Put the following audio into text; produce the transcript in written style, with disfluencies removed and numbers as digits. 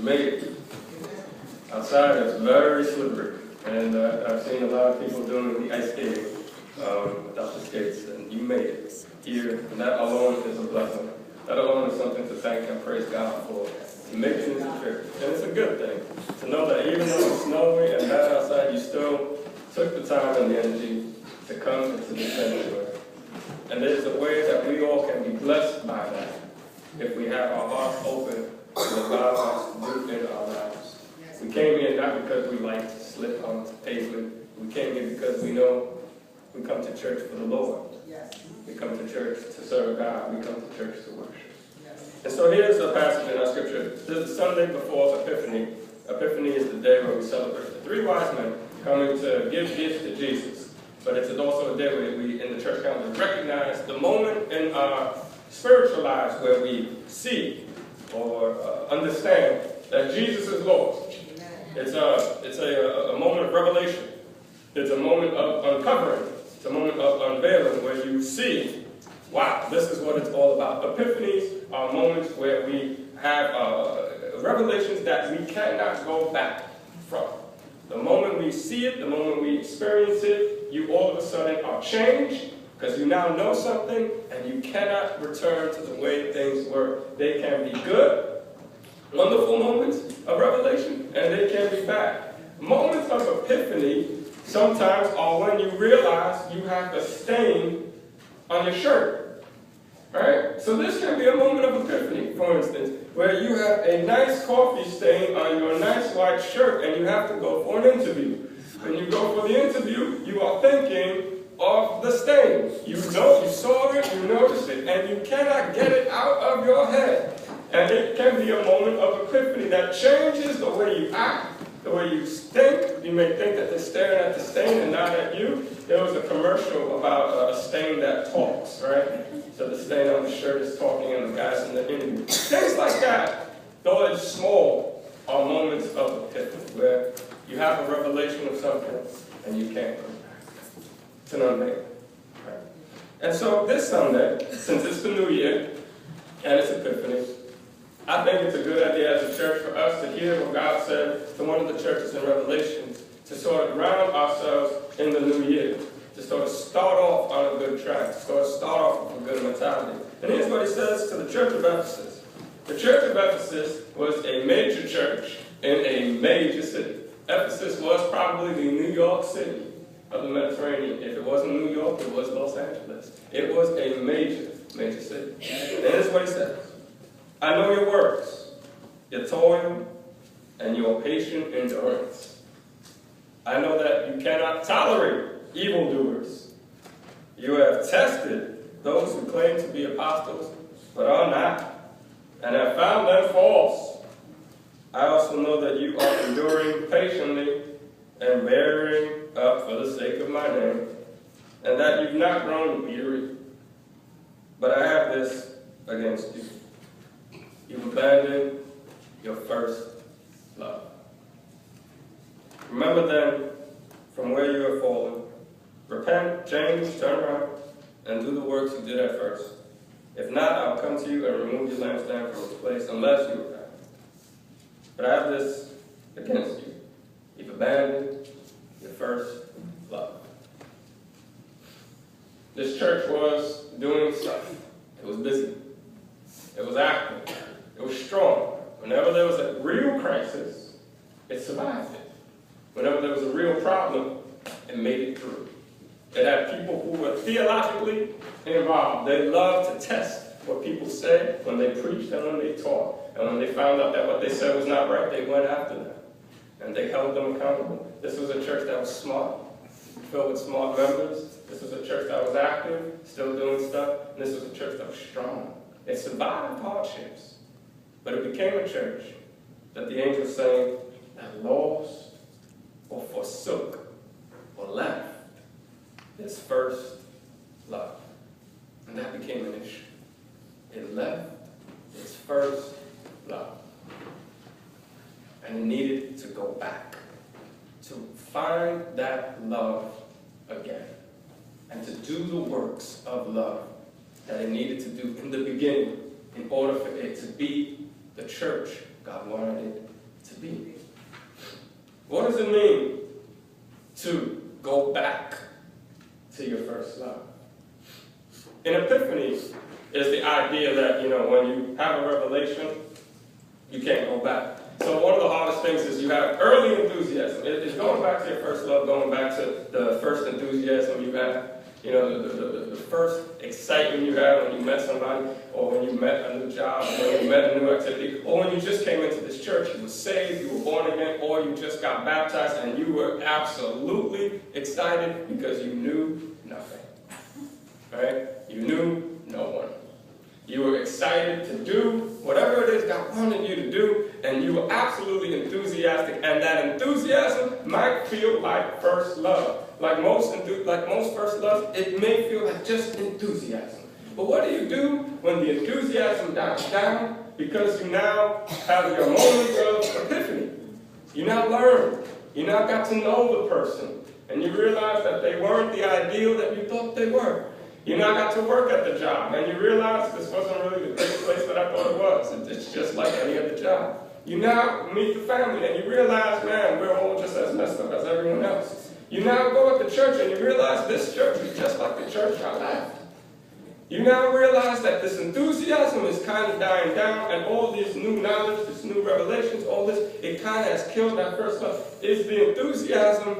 made it. Outside it's very slippery, and I've seen a lot of people doing the ice skating without the skates, and you made it here, and that alone is a blessing. That alone is something to thank and praise God for making this a church. And it's a good thing to know that even though it's snowy and bad outside, you still took the time and the energy to come into the sanctuary. And there's a way that we all can be blessed by that if we have our hearts open to what God wants to do in our lives. We came here not because we like to slip on the pavement. We came here because we know we come to church for the Lord. We come to church to serve God. We come to church to worship. And so here's a passage in our scripture. This is the Sunday before Epiphany. Epiphany is the day where we celebrate the three wise men coming to give gifts to Jesus. But it's also a day where we, in the church calendar, recognize the moment in our spiritual lives where we see or understand that Jesus is Lord. It's a moment of revelation. It's a moment of uncovering. It's a moment of unveiling where you see, wow, this is what it's all about. Epiphanies are moments where we have revelations that we cannot go back from. The moment we see it, the moment we experience it, you all of a sudden are changed because you now know something and you cannot return to the way things were. They can be good, wonderful moments of revelation, and they can be bad. Moments of epiphany sometimes are when you realize you have a stain on your shirt. Right? So this can be a moment of epiphany, for instance, where you have a nice coffee stain on your nice white shirt and you have to go for an interview. When you go for the interview, you are thinking of the stain. You know, you saw it, you noticed it, and you cannot get it out of your head. And it can be a moment of epiphany that changes the way you act, the way you think. You may think that they're staring at the stain and not at you. There was a commercial about a stain that talks, right? So the stain on the shirt is talking and the guy's in the interview. Things like that, though it's small, are moments of epiphany where you have a revelation of something and you can't go back. It's an unveiling. Right? And so this Sunday, since it's the new year and it's Epiphany, I think it's a good idea as a church for us to hear what God said to one of the churches in Revelation, to sort of ground ourselves in the new year, to sort of start off on a good track, to sort of start off with a good mentality. And here's what he says to the church of Ephesus. The church of Ephesus was a major church in a major city. Ephesus was probably the New York City of the Mediterranean. If it wasn't New York, it was Los Angeles. It was a major, major city. And here's what he says. I know your works, your toil, and your patient endurance. I know that you cannot tolerate evildoers. You have tested those who claim to be apostles, but are not, and have found them false. I also know that you are enduring patiently and bearing up for the sake of my name, and that you've not grown weary. But I have this against you. You've abandoned your first love. Remember then from where you have fallen. Repent, change, turn around, and do the works you did at first. If not, I'll come to you and remove your lampstand from its place unless you repent. But I have this against you. You've abandoned your first love. This church was doing stuff. It was busy. It was active. It was strong. Whenever there was a real crisis, it survived it. Whenever there was a real problem, it made it through. It had people who were theologically involved. They loved to test what people said when they preached and when they taught. And when they found out that what they said was not right, they went after them. And they held them accountable. This was a church that was smart, filled with smart members. This was a church that was active, still doing stuff. And this was a church that was strong. It survived hardships. But it became a church that the angel was saying that lost or forsook or left its first love. And that became an issue. It left its first love. And it needed to go back to find that love again and to do the works of love that it needed to do in the beginning in order for it to be the church God wanted it to be? What does it mean to go back to your first love? An epiphany is the idea that, when you have a revelation, you can't go back. So one of the hardest things is you have early enthusiasm. It's going back to your first love, going back to the first enthusiasm you had. The first excitement you had when you met somebody, or when you met a new job, or when you met a new activity, or when you just came into this church, you were saved, you were born again, or you just got baptized, and you were absolutely excited because you knew nothing. Right? You knew no one. You were excited to do whatever it is God wanted you to do, and you were absolutely enthusiastic, and that enthusiasm might feel like first love. Like most first loves, it may feel like just enthusiasm. But what do you do when the enthusiasm dies down? Because you now have your moment of epiphany. You now learn. You now got to know the person. And you realize that they weren't the ideal that you thought they were. You now got to work at the job, and you realize this wasn't really the great place that I thought it was. It's just like any other job. You now meet the family, and you realize, man, we're all just as messed up as everyone else. You now go at the church, and you realize this church is just like the church I left. You now realize that this enthusiasm is kind of dying down, and all this new knowledge, this new revelations, all this, it kind of has killed that first love. Is the enthusiasm